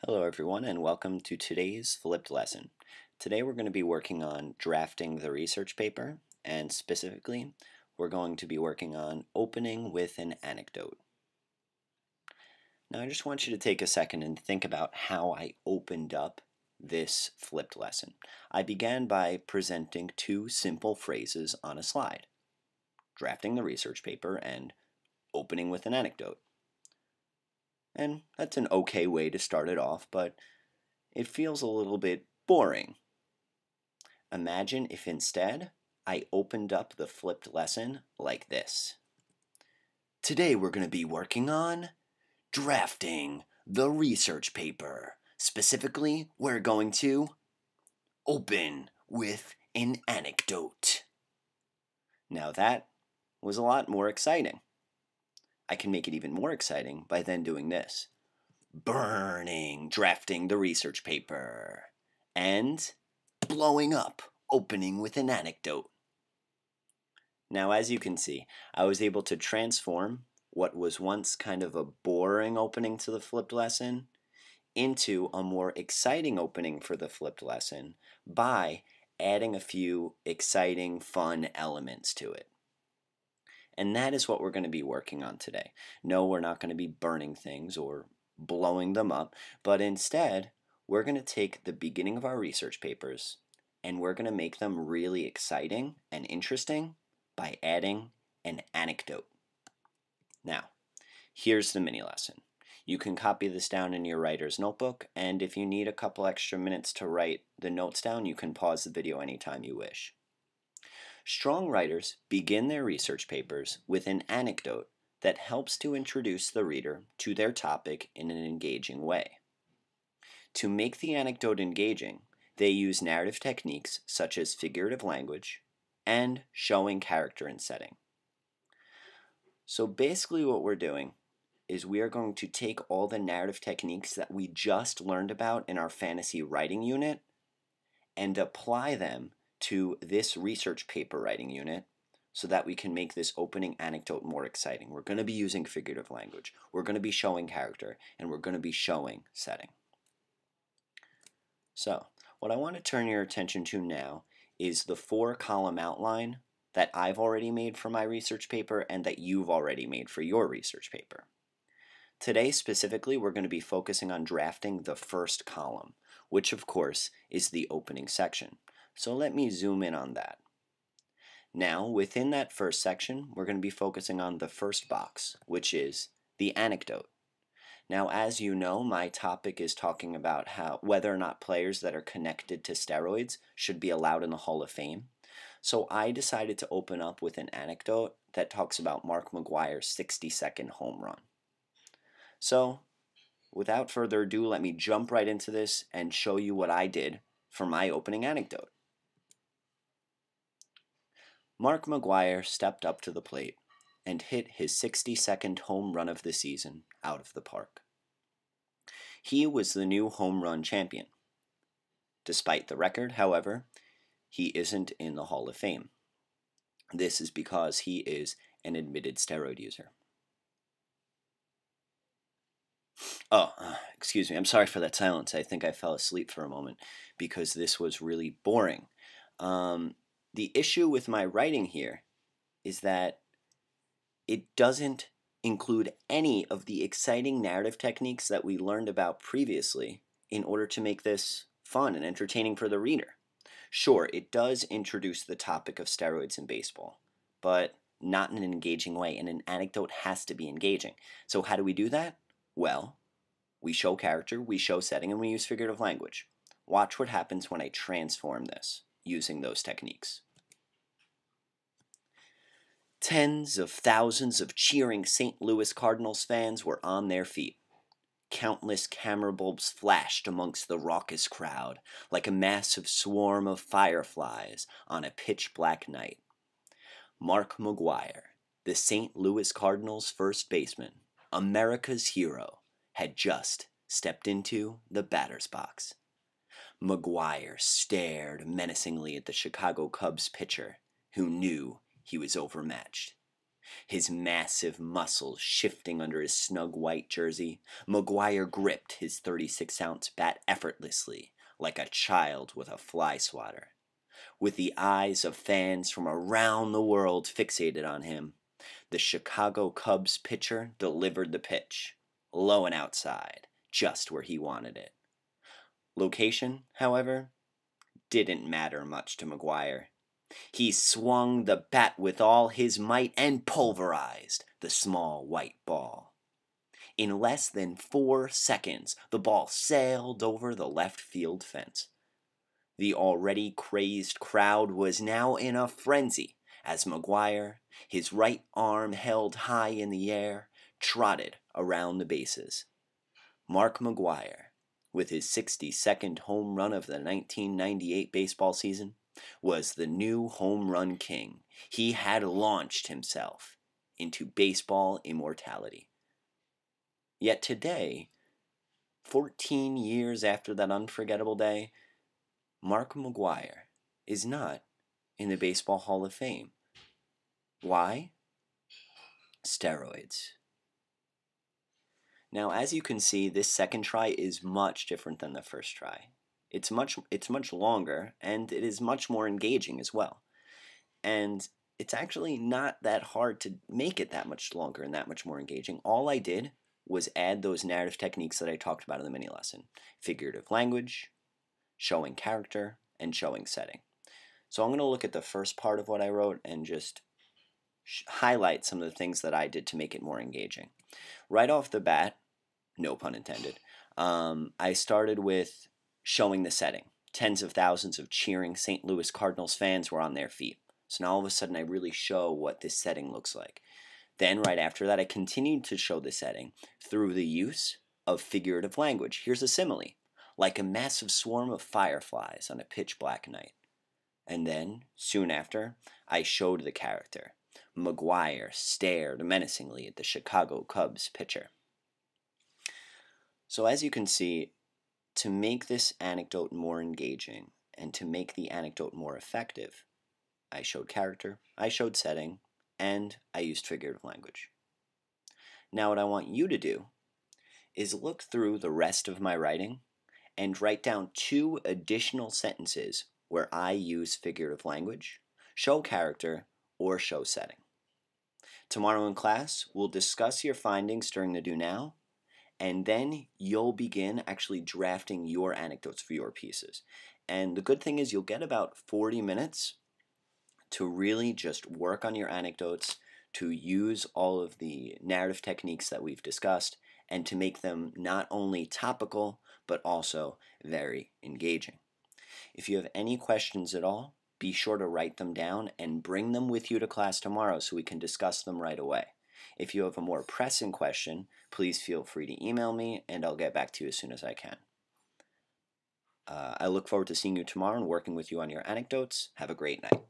Hello everyone and welcome to today's flipped lesson. Today we're going to be working on drafting the research paper, and specifically we're going to be working on opening with an anecdote. Now I just want you to take a second and think about how I opened up this flipped lesson. I began by presenting two simple phrases on a slide: drafting the research paper and opening with an anecdote. And that's an okay way to start it off, but it feels a little bit boring. Imagine if instead I opened up the flipped lesson like this. Today we're going to be working on drafting the research paper. Specifically, we're going to open with an anecdote. Now that was a lot more exciting. I can make it even more exciting by then doing this. Drafting the research paper. And blowing up, opening with an anecdote. Now, as you can see, I was able to transform what was once kind of a boring opening to the flipped lesson into a more exciting opening for the flipped lesson by adding a few exciting, fun elements to it. And that is what we're going to be working on today. No, we're not going to be burning things or blowing them up, but instead, we're going to take the beginning of our research papers and we're going to make them really exciting and interesting by adding an anecdote. Now, here's the mini lesson. You can copy this down in your writer's notebook, and if you need a couple extra minutes to write the notes down, you can pause the video anytime you wish. Strong writers begin their research papers with an anecdote that helps to introduce the reader to their topic in an engaging way. To make the anecdote engaging, they use narrative techniques such as figurative language and showing character and setting. So basically what we're doing is we are going to take all the narrative techniques that we just learned about in our fantasy writing unit and apply them to this research paper writing unit so that we can make this opening anecdote more exciting. We're going to be using figurative language, we're going to be showing character, and we're going to be showing setting. So, what I want to turn your attention to now is the 4-column outline that I've already made for my research paper and that you've already made for your research paper. Today specifically, we're going to be focusing on drafting the first column, which of course is the opening section. So let me zoom in on that. Now, within that first section, we're going to be focusing on the first box, which is the anecdote. Now, as you know, my topic is talking about whether or not players that are connected to steroids should be allowed in the Hall of Fame. So I decided to open up with an anecdote that talks about Mark McGwire's 60-second home run. So, without further ado, let me jump right into this and show you what I did for my opening anecdote. Mark McGwire stepped up to the plate and hit his 60-second home run of the season out of the park. He was the new home run champion. Despite the record, however, he isn't in the Hall of Fame. This is because he is an admitted steroid user. Oh, excuse me, I'm sorry for that silence. I think I fell asleep for a moment because this was really boring. The issue with my writing here is that it doesn't include any of the exciting narrative techniques that we learned about previously in order to make this fun and entertaining for the reader. Sure, it does introduce the topic of steroids in baseball, but not in an engaging way, and an anecdote has to be engaging. So how do we do that? Well, we show character, we show setting, and we use figurative language. Watch what happens when I transform this using those techniques. Tens of thousands of cheering St. Louis Cardinals fans were on their feet. Countless camera bulbs flashed amongst the raucous crowd like a massive swarm of fireflies on a pitch-black night. Mark McGwire, the St. Louis Cardinals first baseman, America's hero, had just stepped into the batter's box. McGwire stared menacingly at the Chicago Cubs pitcher, who knew he was overmatched. His massive muscles shifting under his snug white jersey, McGuire gripped his 36-ounce bat effortlessly, like a child with a fly swatter. With the eyes of fans from around the world fixated on him, the Chicago Cubs pitcher delivered the pitch, low and outside, just where he wanted it. Location, however, didn't matter much to McGuire. He swung the bat with all his might and pulverized the small white ball. In less than 4 seconds, the ball sailed over the left field fence. The already crazed crowd was now in a frenzy as McGuire, his right arm held high in the air, trotted around the bases. Mark McGuire, with his 62nd home run of the 1998 baseball season, was the new home run king. He had launched himself into baseball immortality. Yet today, 14 years after that unforgettable day, Mark McGuire is not in the Baseball Hall of Fame. Why? Steroids. Now, as you can see, this second try is much different than the first try. It's much longer, and it is much more engaging as well. And it's actually not that hard to make it that much longer and that much more engaging. All I did was add those narrative techniques that I talked about in the mini lesson. Figurative language, showing character, and showing setting. So I'm going to look at the first part of what I wrote and just highlight some of the things that I did to make it more engaging. Right off the bat, no pun intended, I started with showing the setting. Tens of thousands of cheering St. Louis Cardinals fans were on their feet. So now all of a sudden I really show what this setting looks like. Then right after that I continued to show the setting through the use of figurative language. Here's a simile. Like a massive swarm of fireflies on a pitch black night. And then, soon after, I showed the character. McGuire stared menacingly at the Chicago Cubs pitcher. So as you can see, to make this anecdote more engaging and to make the anecdote more effective, I showed character, I showed setting, and I used figurative language. Now what I want you to do is look through the rest of my writing and write down 2 additional sentences where I use figurative language, show character, or show setting. Tomorrow in class, we'll discuss your findings during the Do Now, and then you'll begin actually drafting your anecdotes for your pieces. And the good thing is you'll get about 40 minutes to really just work on your anecdotes, to use all of the narrative techniques that we've discussed, and to make them not only topical, but also very engaging. If you have any questions at all, be sure to write them down and bring them with you to class tomorrow so we can discuss them right away. If you have a more pressing question, please feel free to email me and I'll get back to you as soon as I can. I look forward to seeing you tomorrow and working with you on your anecdotes. Have a great night.